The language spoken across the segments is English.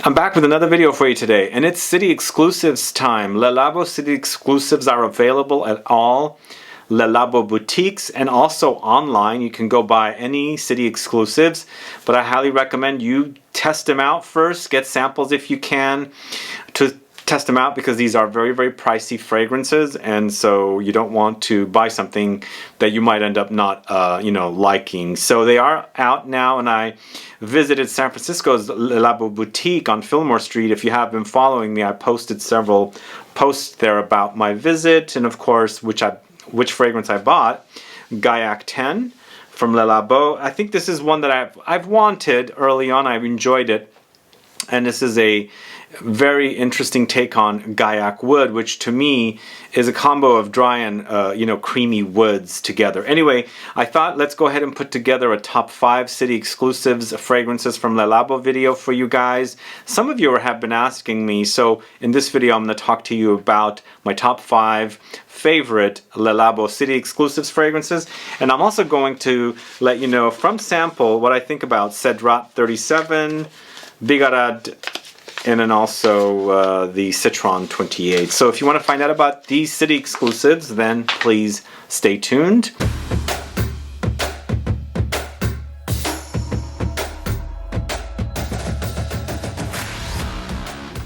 I'm back with another video for you today, and it's City Exclusives time. Le Labo City Exclusives are available at all Le Labo boutiques and also online. You can go buy any City Exclusives, but I highly recommend you test them out first. Get samples if you can to test them out, because these are very, very pricey fragrances, and so you don't want to buy something that you might end up not liking. So they are out now, and I visited San Francisco's Le Labo boutique on Fillmore Street. If you have been following me, I posted several posts there about my visit, and of course which fragrance I bought. Gaiac 10 from Le Labo. I think this is one that I've wanted early on. I've enjoyed it, and this is a very interesting take on Gaiac wood, which to me is a combo of dry and creamy woods together. Anyway, I thought let's go ahead and put together a top 5 City Exclusives fragrances from Le Labo video for you guys. Some of you have been asking me, so in this video I'm going to talk to you about my top 5 favorite Le Labo City Exclusives fragrances, and I'm also going to let you know from sample what I think about Cedrat 37, BIGARADE, and then also the CITRON 28. So if you want to find out about these City Exclusives, then please stay tuned.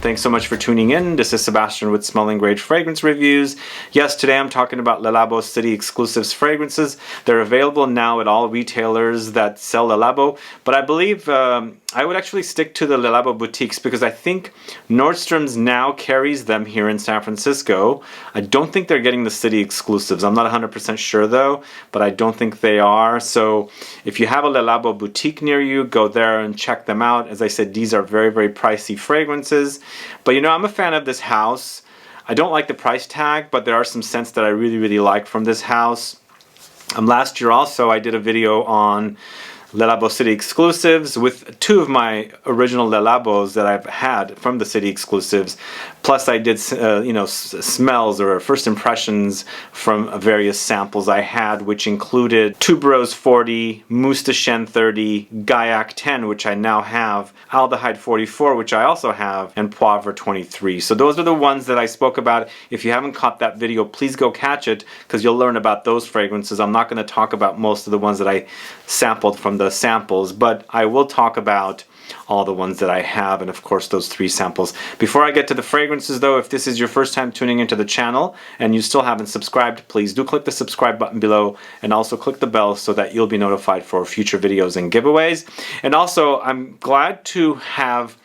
Thanks so much for tuning in. This is Sebastian with Smelling Great Fragrance Reviews. Yes, today I'm talking about Le Labo City Exclusives fragrances. They're available now at all retailers that sell Le Labo, but I believe I would actually stick to the Le Labo boutiques, because I think Nordstrom's now carries them here in San Francisco. I don't think they're getting the City Exclusives. I'm not 100% sure though, but I don't think they are. So if you have a Le Labo boutique near you, go there and check them out. As I said, these are very, very pricey fragrances. But I'm a fan of this house. I don't like the price tag, but there are some scents that I really, really like from this house. Last year also I did a video on Le Labo City Exclusives with 2 of my original Le Labos that I've had from the City Exclusives. Plus I did smells or first impressions from various samples I had, which included Tuberose 40, Musky 30, Gaiac 10, which I now have, Aldehyde 44, which I also have, and Poivre 23. So those are the ones that I spoke about. If you haven't caught that video, please go catch it, because you'll learn about those fragrances. I'm not going to talk about most of the ones that I sampled from the samples, but I will talk about all the ones that I have, and of course those 3 samples. Before I get to the fragrances though, if this is your first time tuning into the channel and you still haven't subscribed, please do click the subscribe button below, and also click the bell so that you'll be notified for future videos and giveaways. And also I'm glad to have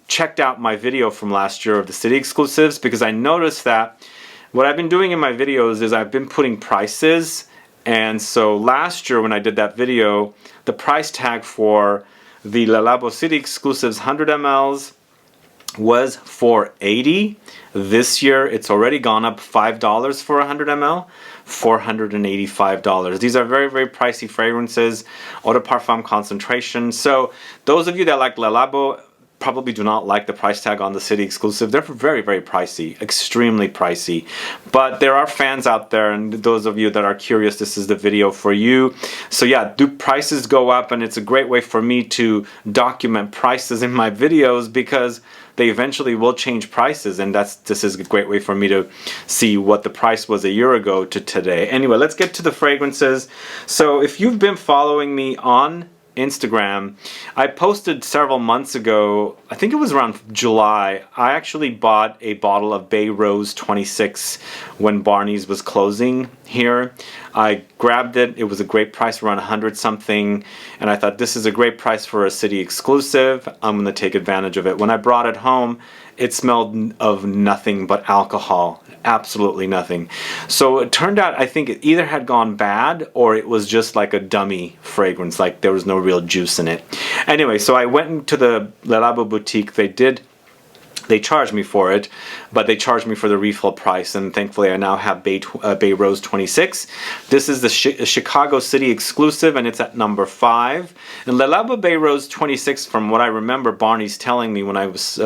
checked out my video from last year of the City Exclusives, because I noticed that what I've been doing in my videos is I've been putting prices. And so last year when I did that video, the price tag for the Le Labo City Exclusives 100 mLs was $480. This year it's already gone up $5 for 100 ml, $485. These are very, very pricey fragrances, Eau De Parfum concentration. So those of you that like Le Labo probably do not like the price tag on the City Exclusive. They're very, very pricey, extremely pricey. But there are fans out there, and those of you that are curious, this is the video for you. So yeah, do prices go up? And it's a great way for me to document prices in my videos, because they eventually will change prices, and this is a great way for me to see what the price was a year ago to today. Anyway, let's get to the fragrances. So if you've been following me on Instagram, I posted several months ago, I think it was around July, I actually bought a bottle of BAIE Rose 26 when Barney's was closing here. I grabbed it. It was a great price, around 100 something, and I thought this is a great price for a City Exclusive. I'm going to take advantage of it. When I brought it home, it smelled of nothing but alcohol. Absolutely nothing. So it turned out, I think it either had gone bad or it was just like a dummy fragrance, like there was no real juice in it. Anyway, so I went into the Le Labo boutique. They charged me for it, but they charged me for the refill price, and thankfully I now have BAIE Rose 26. This is the Chicago City Exclusive, and it's at number 5. And Le Labo BAIE Rose 26, from what I remember Barney's telling me when I was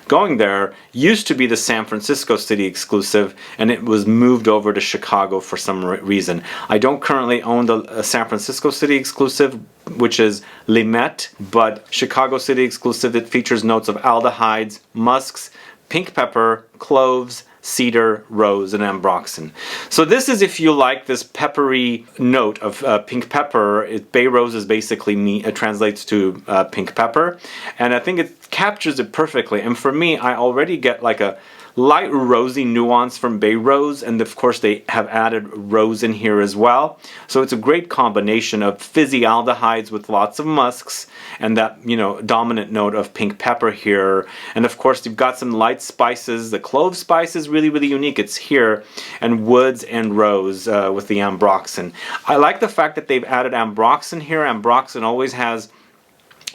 going there, used to be the San Francisco City Exclusive, and it was moved over to Chicago for some reason. I don't currently own the San Francisco City Exclusive, which is Limette, but Chicago City exclusive. It features notes of aldehydes, musks, pink pepper, cloves, cedar, rose, and ambroxan. So this is if you like this peppery note of pink pepper. Bay rose is basically translates to pink pepper, and I think it captures it perfectly. And for me, I already get like a light rosy nuance from bay rose, and of course they have added rose in here as well. So it's a great combination of fizzy aldehydes with lots of musks and that, you know, dominant note of pink pepper here. And of course you've got some light spices. The clove spice is really, really unique. It's here, and woods and rose with the ambroxan. I like the fact that they've added ambroxan here. Ambroxan always has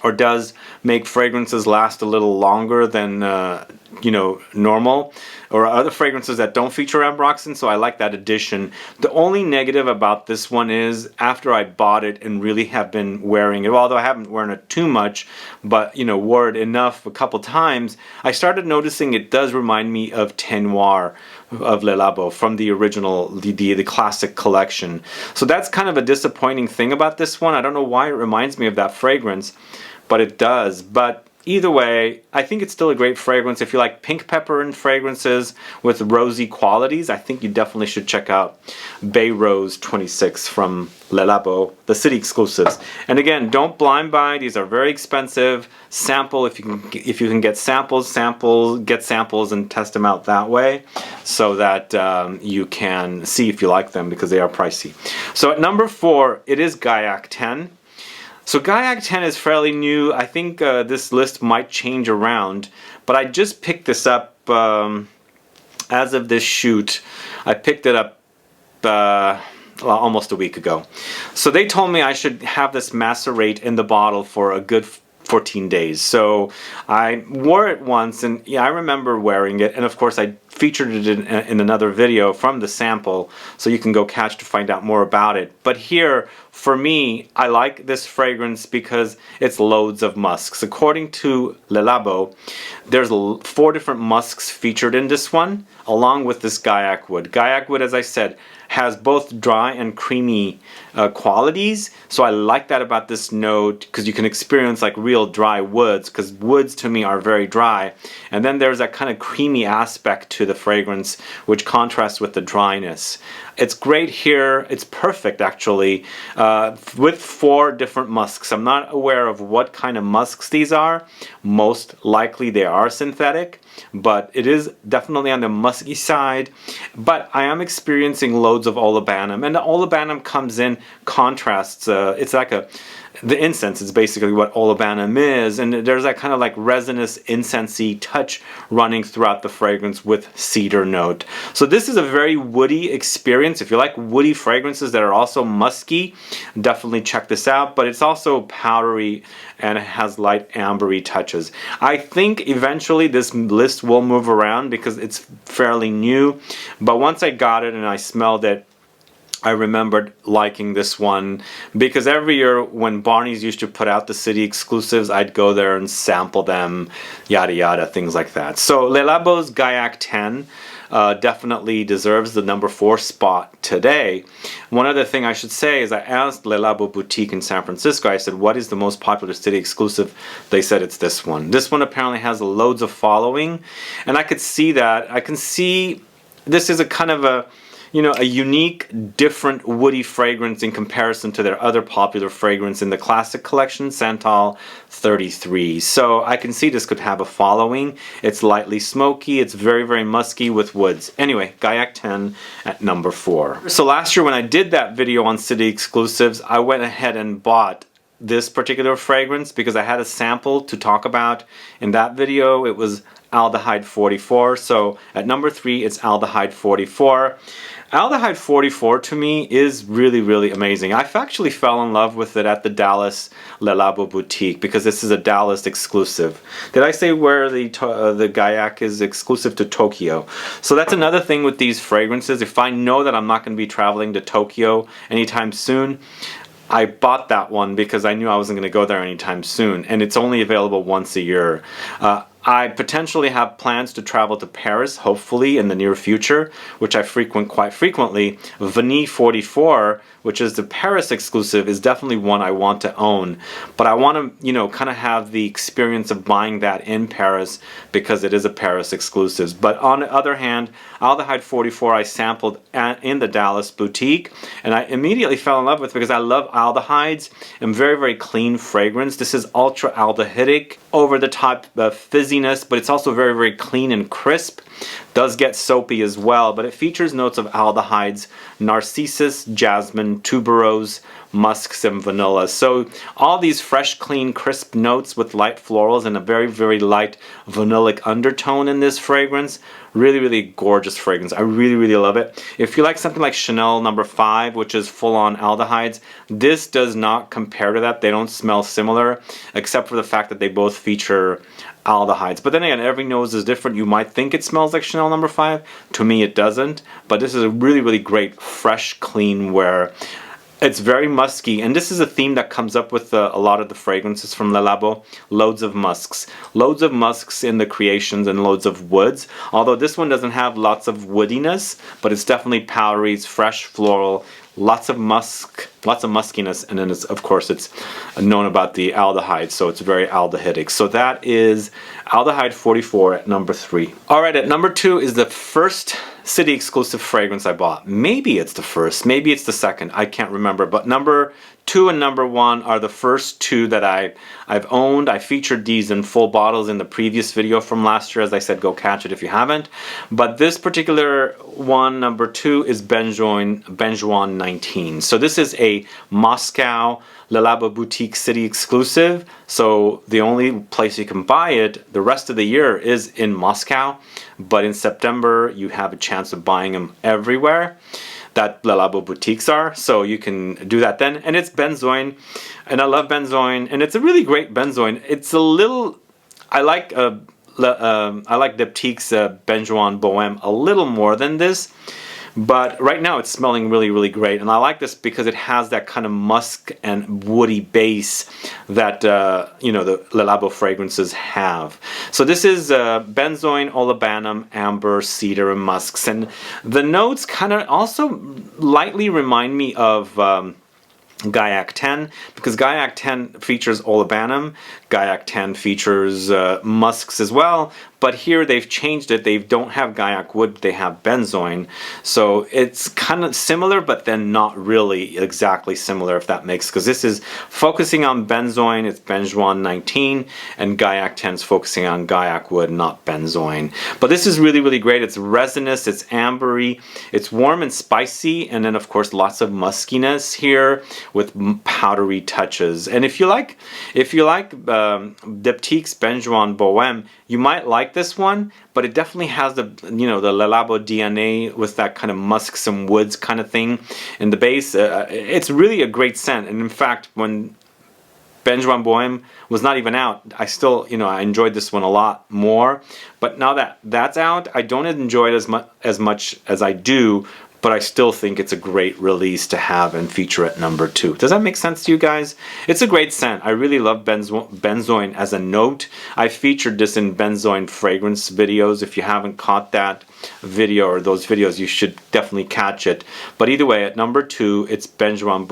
or does make fragrances last a little longer than you know, normal, or other fragrances that don't feature ambroxan, so I like that addition. The only negative about this one is after I bought it and really have been wearing it, although I haven't worn it too much, but you know, wore it enough a couple times, I started noticing it does remind me of Teint Noir of Le Labo from the original, the classic collection. So that's kind of a disappointing thing about this one. I don't know why it reminds me of that fragrance, but it does. But either way, I think it's still a great fragrance. If you like pink pepper and fragrances with rosy qualities, I think you definitely should check out Bay Rose 26 from Le Labo, the city exclusives. And again, don't blind buy. These are very expensive. Sample if you can get samples, get samples and test them out that way, so that you can see if you like them, because they are pricey. So at number 4, it is Gaiac 10. So Gaiac 10 is fairly new. I think this list might change around, but I just picked this up as of this shoot. I picked it up almost a week ago. So they told me I should have this macerate in the bottle for a good 14 days. So I wore it once, and yeah, I remember wearing it, and of course I featured it in another video from the sample, so you can go catch to find out more about it. But here, for me, I like this fragrance because it's loads of musks. According to Le Labo, there's 4 different musks featured in this one, along with this Gaiac wood. Gaiac wood, as I said, has both dry and creamy qualities, so I like that about this note, because you can experience like real dry woods, because woods to me are very dry, and then there's that kind of creamy aspect to the fragrance which contrasts with the dryness. It's great here. It's perfect actually, with 4 different musks. I'm not aware of what kind of musks these are. Most likely they are synthetic, but it is definitely on the musky side. But I am experiencing loads of Olibanum, and the Olibanum comes in contrasts. It's like the incense is basically what Olibanum is, and there's that kind of like resinous incensey touch running throughout the fragrance with cedar note. So this is a very woody experience. If you like woody fragrances that are also musky, definitely check this out. But it's also powdery, and it has light ambery touches. I think eventually this list will move around because it's fairly new, but once I got it and I smelled it, I remembered liking this one, because every year when Barney's used to put out the city exclusives, I'd go there and sample them, yada yada, things like that. So Le Labo's Gaiac 10 definitely deserves the number 4 spot today. One other thing I should say is I asked Le Labo Boutique in San Francisco, I said, what is the most popular city exclusive? They said it's this one. This one apparently has loads of following, and I could see that. I can see this is a kind of a, you know, a unique, different woody fragrance in comparison to their other popular fragrance in the classic collection, Santal 33. So I can see this could have a following. It's lightly smoky, it's very, very musky with woods. Anyway, Gaiac 10 at number 4. So last year when I did that video on city exclusives, I went ahead and bought this particular fragrance because I had a sample to talk about in that video. It was Aldehyde 44. So at number 3, it's Aldehyde 44. Aldehyde 44 to me is really, really amazing. I actually fell in love with it at the Dallas Le Labo Boutique because this is a Dallas exclusive. Did I say where the Gaiac is exclusive to Tokyo? So that's another thing with these fragrances. If I know that I'm not going to be traveling to Tokyo anytime soon, I bought that one because I knew I wasn't going to go there anytime soon, and it's only available once a year. I potentially have plans to travel to Paris, hopefully in the near future, which I frequent quite frequently. Vanille 44, which is the Paris exclusive, is definitely one I want to own. But I want to, you know, kind of have the experience of buying that in Paris because it is a Paris exclusive. But on the other hand, Aldehyde 44 I sampled in the Dallas boutique, and I immediately fell in love with because I love aldehydes and very, very clean fragrance. This is ultra aldehydic, over the top fizziness, but it's also very, very clean and crisp. Does get soapy as well, but it features notes of aldehydes, narcissus, jasmine, tuberose, musks, and vanilla. So all these fresh, clean, crisp notes with light florals and a very, very light vanillic undertone in this fragrance. Really, really gorgeous fragrance. I really, really love it. If you like something like Chanel No. 5, which is full-on aldehydes, this does not compare to that. They don't smell similar, except for the fact that they both feature aldehydes. But then again, every nose is different. You might think it smells like Chanel No. 5. To me, it doesn't. But this is a really, really great, fresh, clean wear. It's very musky, and this is a theme that comes up with a lot of the fragrances from Le Labo. Loads of musks. Loads of musks in the creations and loads of woods. Although this one doesn't have lots of woodiness, but it's definitely powdery, it's fresh, floral, lots of musk, lots of muskiness, and then of course it's known about the aldehyde, so it's very aldehydic. So that is Aldehyde 44 at number 3. Alright, at number 2 is the first city exclusive fragrance I bought. Maybe it's the first, maybe it's the second, I can't remember, but number 2 and number 1 are the first two that I've owned. I featured these in full bottles in the previous video from last year. As I said, go catch it if you haven't. But this particular one, number 2, is BENJOIN 19. So this is a Moscow Le Labo boutique city exclusive. So the only place you can buy it the rest of the year is in Moscow. But in September, you have a chance of buying them everywhere that Le Labo boutiques are, so you can do that then. And it's benzoin, and I love benzoin, and it's a really great benzoin. It's a little, I like Diptyque's BENJOIN Bohème a little more than this, but right now it's smelling really, really great. And I like this because it has that kind of musk and woody base that you know, the Le Labo fragrances have. So this is benzoin, olibanum, amber, cedar, and musks. And the notes kind of also lightly remind me of Gaiac 10, because Gaiac 10 features olibanum, Gaiac 10 features musks as well, but here they've changed it. They don't have Gaiac wood, they have benzoin. So it's kind of similar, but then not really exactly similar, if that makes, because this is focusing on benzoin, it's BENJOIN 19, and Gaiac 10 is focusing on Gaiac wood, not benzoin. But this is really, really great. It's resinous, it's ambery, it's warm and spicy, and then of course lots of muskiness here with powdery touches. And if you like Diptyque's BENJOIN Bohème, you might like this one, but it definitely has the, you know, the Le Labo DNA with that kind of musks and woods kind of thing in the base. It's really a great scent, and in fact, when BENJOIN Bohème was not even out, I still, you know, I enjoyed this one a lot more. But now that that's out, I don't enjoy it as much as I do, but I still think it's a great release to have and feature at number 2. Does that make sense to you guys? It's a great scent. I really love benzoin as a note. I featured this in benzoin fragrance videos. If you haven't caught that video or those videos, you should definitely catch it. But either way, at number 2, it's BENJOIN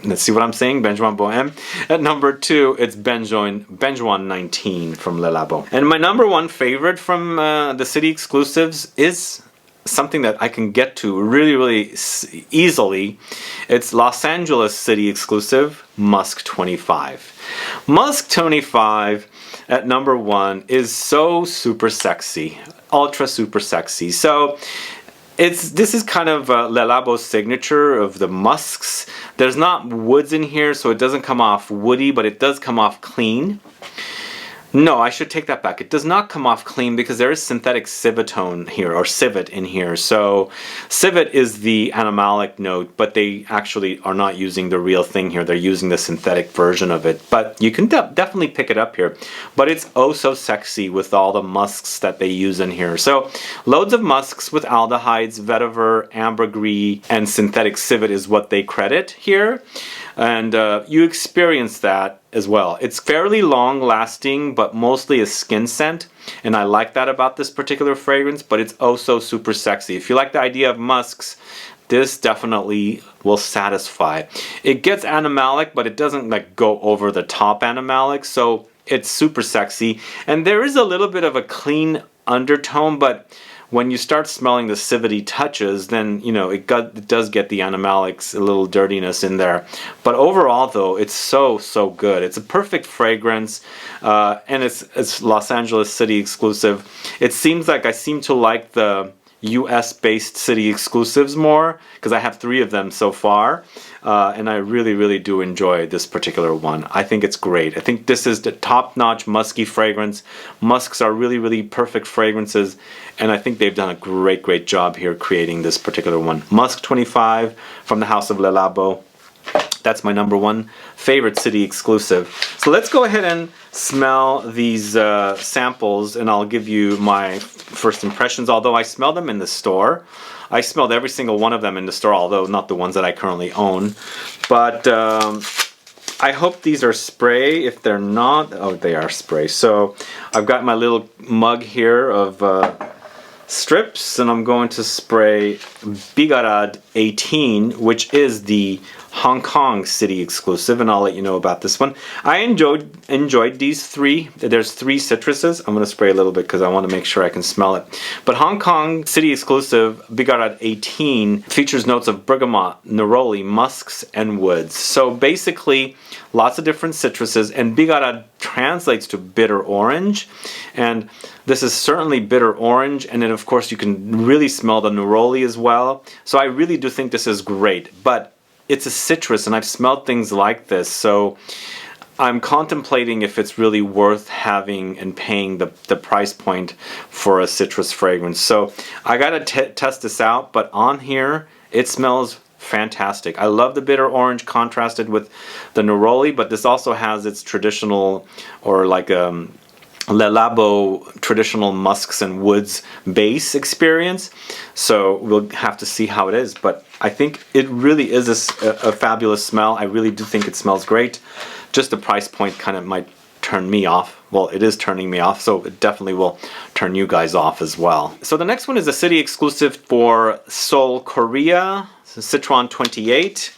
let's see what I'm saying, BENJOIN Bohème. At number 2, it's BENJOIN 19 from Le Labo. And my number 1 favorite from the city exclusives is something that I can get to really, really easily. It's Los Angeles city exclusive, Musk 25. Musk 25 at number 1 is so super sexy, ultra super sexy. So this is kind of Le Labo's signature of the musks. There's not woods in here, so it doesn't come off woody, but it does come off clean. No, I should take that back. It does not come off clean because there is synthetic civitone here, or civet in here. So civet is the animalic note, but they actually are not using the real thing here. They're using the synthetic version of it. But you can definitely pick it up here. But it's oh so sexy with all the musks that they use in here. So loads of musks with aldehydes, vetiver, ambergris, and synthetic civet is what they credit here. And you experience that as well. It's fairly long lasting, but mostly a skin scent. And I like that about this particular fragrance, but it's also super sexy. If you like the idea of musks, this definitely will satisfy. It gets animalic, but it doesn't like go over the top animalic, so it's super sexy. And there is a little bit of a clean undertone, but when you start smelling the civity touches, then you know it does get the animalics, a little dirtiness in there. But overall, though, it's so good. It's a perfect fragrance, and it's Los Angeles City exclusive. It seems like I seem to like the US-based city exclusives more because I have 3 of them so far, and I really do enjoy this particular one. I think it's great. I think this is the top-notch musky fragrance. Musks are really perfect fragrances, and I think they've done a great job here creating this particular one. Musk 25 from the house of Le Labo. That's my #1 favorite city exclusive. So let's go ahead and smell these samples, and I'll give you my first impressions. Although I smelled them in the store, I smelled every single one of them in the store, although not the ones that I currently own. But I hope these are spray. If they're not, oh, they are spray. So I've got my little mug here of strips, and I'm going to spray BIGARADE 18, which is the Hong Kong city exclusive, and I'll let you know about this one. I enjoyed these 3. There's 3 citruses. I'm going to spray a little bit because I want to make sure I can smell it. But Hong Kong city exclusive BIGARADE 18 features notes of bergamot, neroli, musks, and woods. So basically, lots of different citruses, and BIGARADE translates to bitter orange, and this is certainly bitter orange, and then of course you can really smell the neroli as well. So I really do think this is great, but it's a citrus, and I've smelled things like this, so I'm contemplating if it's really worth having and paying the price point for a citrus fragrance. So I gotta test this out, but on here it smells fantastic. I love the bitter orange contrasted with the neroli, but this also has its traditional, or like Le Labo traditional musks and woods base experience. So we'll have to see how it is, but I think it really is a fabulous smell. I really do think it smells great. Just the price point kind of might turn me off. Well, it is turning me off, so it definitely will turn you guys off as well. So the next one is a city exclusive for Seoul, Korea. CITRON 28.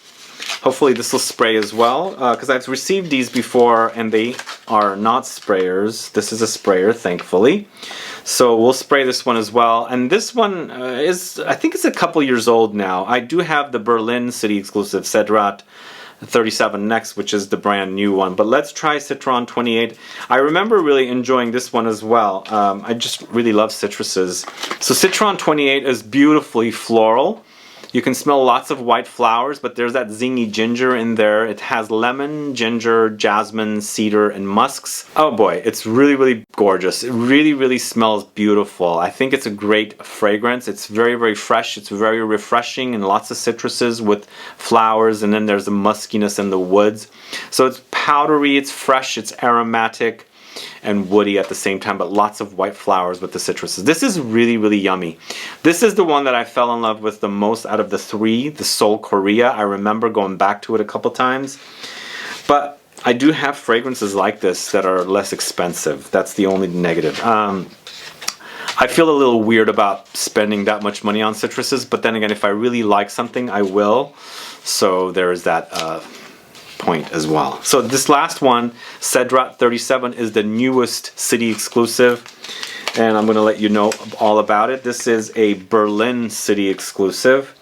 Hopefully this will spray as well, because I've received these before and they are not sprayers. This is a sprayer, thankfully. So we'll spray this one as well. And this one is, I think it's a couple years old now. I do have the Berlin city exclusive Cedrat 37 next, which is the brand new one. But let's try CITRON 28. I remember really enjoying this one as well. I just really love citruses. So CITRON 28 is beautifully floral. You can smell lots of white flowers, but there's that zingy ginger in there. It has lemon, ginger, jasmine, cedar, and musks. Oh boy, it's really gorgeous. It really smells beautiful. I think it's a great fragrance. It's very fresh. It's very refreshing, and lots of citruses with flowers, and then there's the muskiness in the woods. So it's powdery, it's fresh, it's aromatic, and woody at the same time, but lots of white flowers with the citruses. This is really yummy. This is the one that I fell in love with the most out of the 3, the Seoul, Korea. I remember going back to it a couple times. But I do have fragrances like this that are less expensive. That's the only negative. I feel a little weird about spending that much money on citruses, but then again, if I really like something, I will. So there is that point as well. So this last one, Cedrat 37, is the newest city exclusive, and I'm going to let you know all about it. This is a Berlin city exclusive.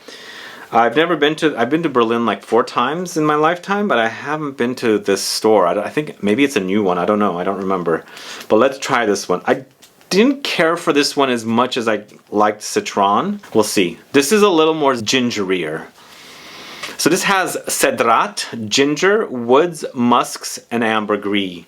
I've been to Berlin like 4 times in my lifetime, but I haven't been to this store. I think maybe it's a new one. I don't know. I don't remember. But let's try this one. I didn't care for this one as much as I liked Citron. We'll see. This is a little more gingerier. So this has Cedrat, ginger, woods, musks, and ambergris.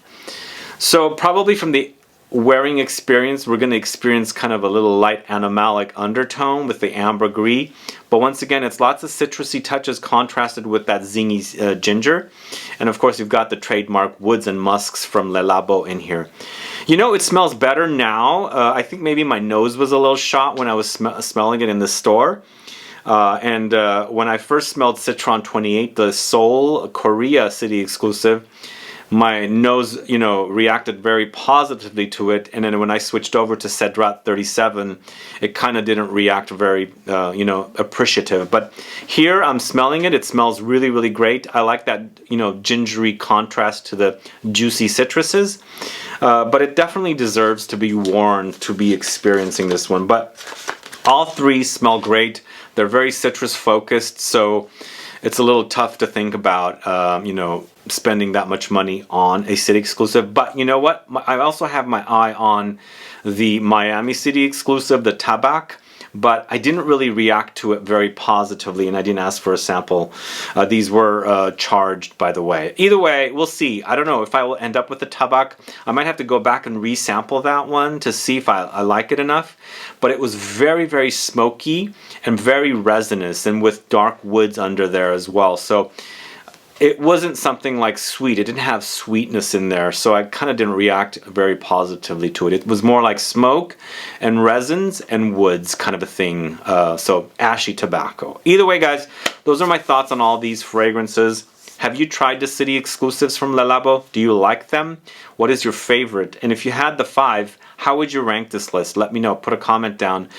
So probably from the wearing experience, we're going to experience kind of a little light animalic undertone with the ambergris. But once again, it's lots of citrusy touches contrasted with that zingy ginger. And of course, you've got the trademark woods and musks from Le Labo in here. You know, it smells better now. I think maybe my nose was a little shot when I was smelling it in the store. When I first smelled Citron 28, the Seoul, Korea city exclusive, my nose, reacted very positively to it. And then when I switched over to Cedrat 37, it kind of didn't react very, appreciative. But here I'm smelling it. It smells really, really great. I like that, gingery contrast to the juicy citruses. But it definitely deserves to be worn to be experiencing this one. But all three smell great. They're very citrus focused, so it's a little tough to think about, spending that much money on a city exclusive. But you know what? I also have my eye on the Miami city exclusive, the Tabac, but I didn't really react to it very positively, and I didn't ask for a sample. These were charged, by the way. Either way, we'll see. I don't know if I will end up with the Tabac. I might have to go back and resample that one to see if I like it enough. But it was very, very smoky and very resinous, and with dark woods under there as well. So it wasn't something like sweet. It didn't have sweetness in there, so I kind of didn't react very positively to it. It was more like smoke and resins and woods kind of a thing, so ashy tobacco. Either way, guys, those are my thoughts on all these fragrances. Have you tried the city exclusives from Le Labo? Do you like them? What is your favorite? And if you had the 5, how would you rank this list? Let me know. Put a comment down.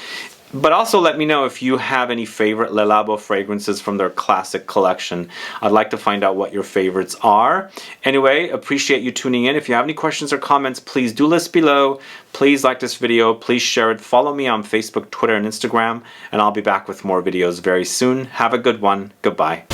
But also let me know if you have any favorite Le Labo fragrances from their classic collection. I'd like to find out what your favorites are. Anyway, appreciate you tuning in. If you have any questions or comments, please do list below. Please like this video. Please share it. Follow me on Facebook, Twitter, and Instagram. And I'll be back with more videos very soon. Have a good one. Goodbye.